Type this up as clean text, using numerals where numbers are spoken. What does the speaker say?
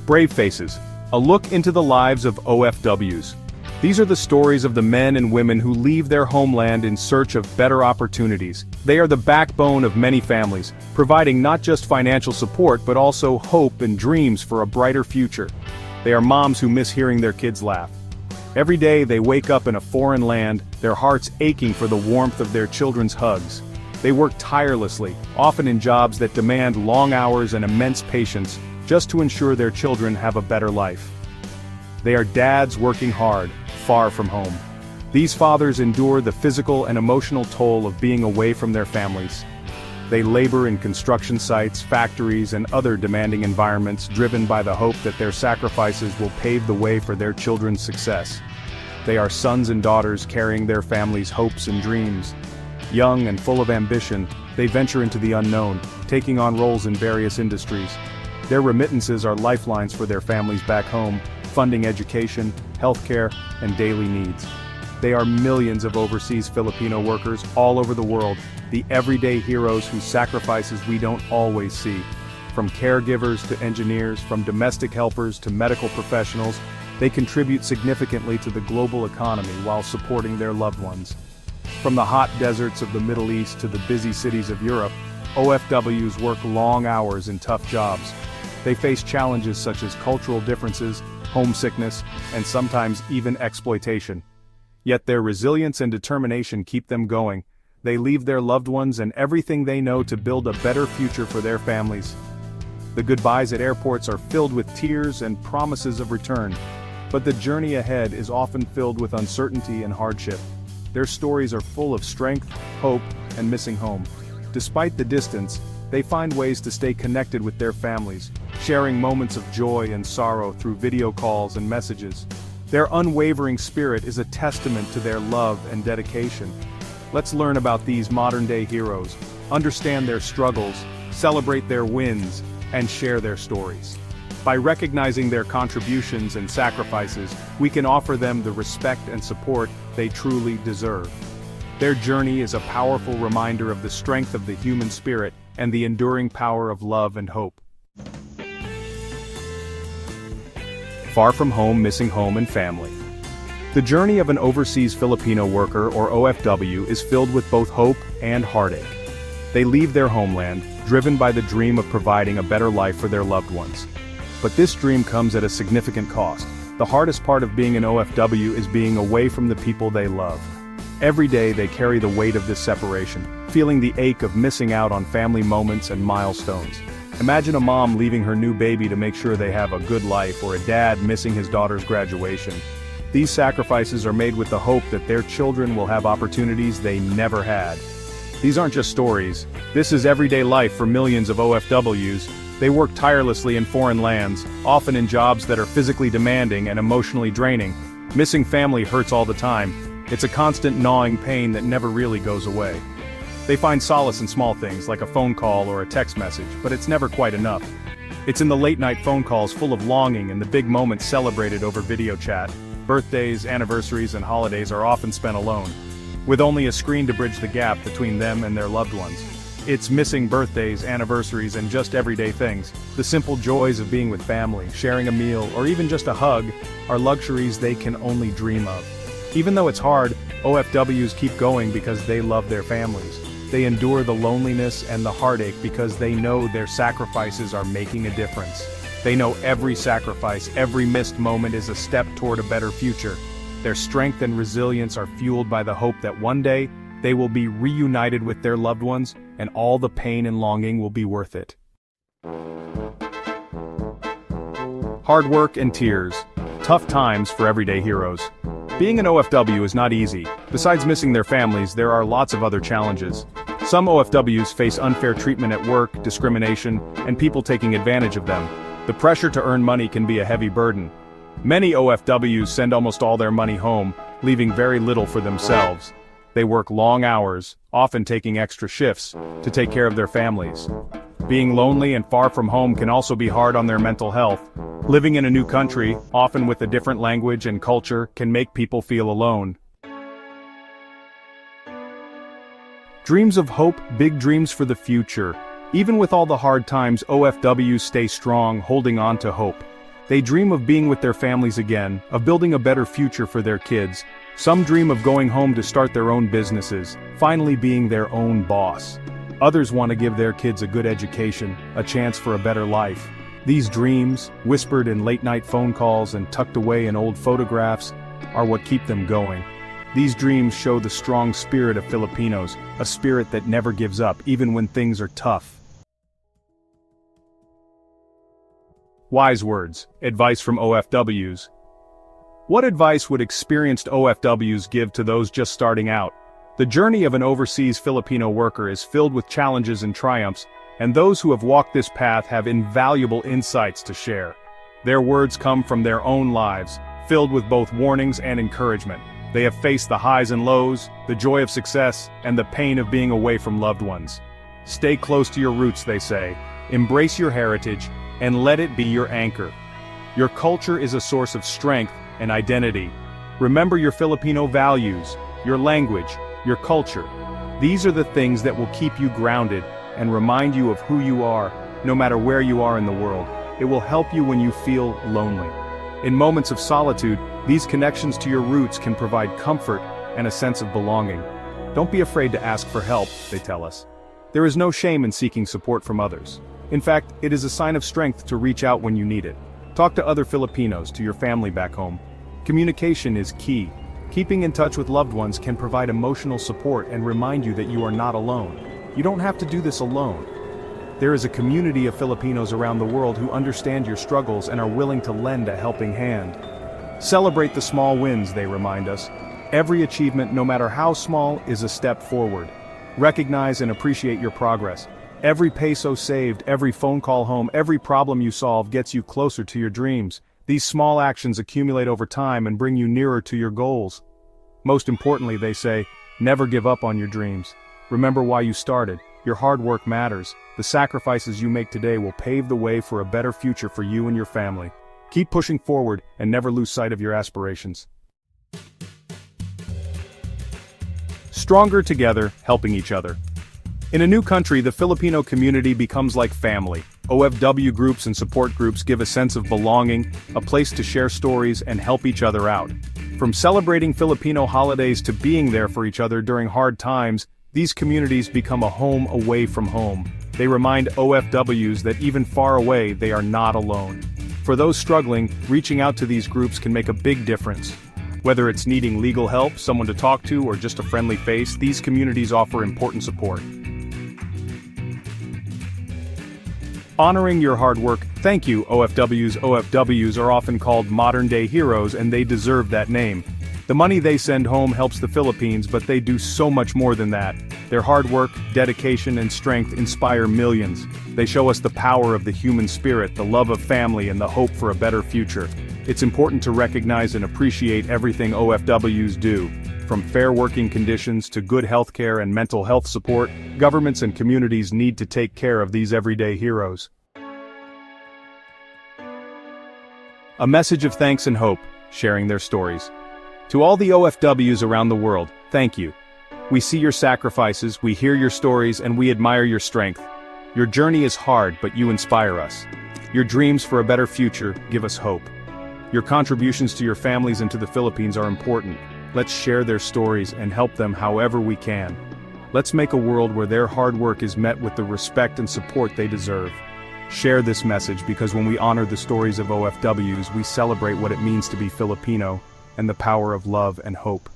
Brave Faces, a look into the lives of OFWs. These are the stories of the men and women who leave their homeland in search of better opportunities. They are the backbone of many families, providing not just financial support but also hope and dreams for a brighter future. They are moms who miss hearing their kids laugh. Every day they wake up in a foreign land, their hearts aching for the warmth of their children's hugs. They work tirelessly, often in jobs that demand long hours and immense patience, just to ensure their children have a better life. They are dads working hard, far from home. These fathers endure the physical and emotional toll of being away from their families. They labor in construction sites, factories, and other demanding environments, driven by the hope that their sacrifices will pave the way for their children's success. They are sons and daughters carrying their families' hopes and dreams. Young and full of ambition, they venture into the unknown, taking on roles in various industries. Their remittances are lifelines for their families back home, funding education, healthcare, and daily needs. They are millions of overseas Filipino workers all over the world, the everyday heroes whose sacrifices we don't always see. From caregivers to engineers, from domestic helpers to medical professionals, they contribute significantly to the global economy while supporting their loved ones. From the hot deserts of the Middle East to the busy cities of Europe, OFWs work long hours in tough jobs. They face challenges such as cultural differences, homesickness, and sometimes even exploitation. Yet their resilience and determination keep them going. They leave their loved ones and everything they know to build a better future for their families. The goodbyes at airports are filled with tears and promises of return. But the journey ahead is often filled with uncertainty and hardship. Their stories are full of strength, hope, and missing home. Despite the distance, they find ways to stay connected with their families, sharing moments of joy and sorrow through video calls and messages. Their unwavering spirit is a testament to their love and dedication. Let's learn about these modern-day heroes, understand their struggles, celebrate their wins, and share their stories. By recognizing their contributions and sacrifices, we can offer them the respect and support they truly deserve. Their journey is a powerful reminder of the strength of the human spirit and the enduring power of love and hope. Far from home, missing home and family. The journey of an overseas Filipino worker or OFW is filled with both hope and heartache. They leave their homeland, driven by the dream of providing a better life for their loved ones. But this dream comes at a significant cost. The hardest part of being an OFW is being away from the people they love. Every day they carry the weight of this separation, feeling the ache of missing out on family moments and milestones. Imagine a mom leaving her new baby to make sure they have a good life, or a dad missing his daughter's graduation. These sacrifices are made with the hope that their children will have opportunities they never had. These aren't just stories. This is everyday life for millions of OFWs. They work tirelessly in foreign lands, often in jobs that are physically demanding and emotionally draining. Missing family hurts all the time. It's a constant gnawing pain that never really goes away. They find solace in small things like a phone call or a text message, but it's never quite enough. It's in the late-night phone calls full of longing and the big moments celebrated over video chat. Birthdays, anniversaries, and holidays are often spent alone, with only a screen to bridge the gap between them and their loved ones. It's missing birthdays, anniversaries, and just everyday things. The simple joys of being with family, sharing a meal, or even just a hug, are luxuries they can only dream of. Even though it's hard, OFWs keep going because they love their families. They endure the loneliness and the heartache because they know their sacrifices are making a difference. They know every sacrifice, every missed moment is a step toward a better future. Their strength and resilience are fueled by the hope that one day, they will be reunited with their loved ones, and all the pain and longing will be worth it. Hard work and tears. Tough times for everyday heroes. Being an OFW is not easy. Besides missing their families, there are lots of other challenges. Some OFWs face unfair treatment at work, discrimination, and people taking advantage of them. The pressure to earn money can be a heavy burden. Many OFWs send almost all their money home, leaving very little for themselves. They work long hours, often taking extra shifts, to take care of their families. Being lonely and far from home can also be hard on their mental health. Living in a new country, often with a different language and culture, can make people feel alone. Dreams of hope, big dreams for the future. Even with all the hard times, OFWs stay strong, holding on to hope. They dream of being with their families again, of building a better future for their kids. Some dream of going home to start their own businesses, finally being their own boss. Others want to give their kids a good education, a chance for a better life. These dreams, whispered in late-night phone calls and tucked away in old photographs, are what keep them going. These dreams show the strong spirit of Filipinos, a spirit that never gives up, even when things are tough. Wise words, advice from OFWs. What advice would experienced OFWs give to those just starting out? The journey of an overseas Filipino worker is filled with challenges and triumphs, and those who have walked this path have invaluable insights to share. Their words come from their own lives, filled with both warnings and encouragement. They have faced the highs and lows, the joy of success, and the pain of being away from loved ones. Stay close to your roots, they say. Embrace your heritage, and let it be your anchor. Your culture is a source of strength and identity. Remember your Filipino values, your language, your culture. These are the things that will keep you grounded and remind you of who you are, no matter where you are in the world. It will help you when you feel lonely. In moments of solitude, these connections to your roots can provide comfort and a sense of belonging. Don't be afraid to ask for help, they tell us. There is no shame in seeking support from others. In fact, it is a sign of strength to reach out when you need it. Talk to other Filipinos, to your family back home. Communication is key. Keeping in touch with loved ones can provide emotional support and remind you that you are not alone. You don't have to do this alone. There is a community of Filipinos around the world who understand your struggles and are willing to lend a helping hand. Celebrate the small wins, they remind us. Every achievement, no matter how small, is a step forward. Recognize and appreciate your progress. Every peso saved, every phone call home, every problem you solve gets you closer to your dreams. These small actions accumulate over time and bring you nearer to your goals. Most importantly, they say, never give up on your dreams. Remember why you started. Your hard work matters. The sacrifices you make today will pave the way for a better future for you and your family. Keep pushing forward and never lose sight of your aspirations. Stronger together, helping each other. In a new country, the Filipino community becomes like family. OFW groups and support groups give a sense of belonging, a place to share stories and help each other out. From celebrating Filipino holidays to being there for each other during hard times, these communities become a home away from home. They remind OFWs that even far away, they are not alone. For those struggling, reaching out to these groups can make a big difference. Whether it's needing legal help, someone to talk to, or just a friendly face, these communities offer important support. Honoring your hard work. Thank you, OFWs. OFWs are often called modern-day heroes, and they deserve that name. The money they send home helps the Philippines, but they do so much more than that. Their hard work, dedication, and strength inspire millions. They show us the power of the human spirit, the love of family, and the hope for a better future. It's important to recognize and appreciate everything OFWs do. From fair working conditions to good healthcare and mental health support, governments and communities need to take care of these everyday heroes. A message of thanks and hope, sharing their stories. To all the OFWs around the world, thank you. We see your sacrifices, we hear your stories, and we admire your strength. Your journey is hard, but you inspire us. Your dreams for a better future give us hope. Your contributions to your families and to the Philippines are important. Let's share their stories and help them however we can. Let's make a world where their hard work is met with the respect and support they deserve. Share this message because when we honor the stories of OFWs, we celebrate what it means to be Filipino and the power of love and hope.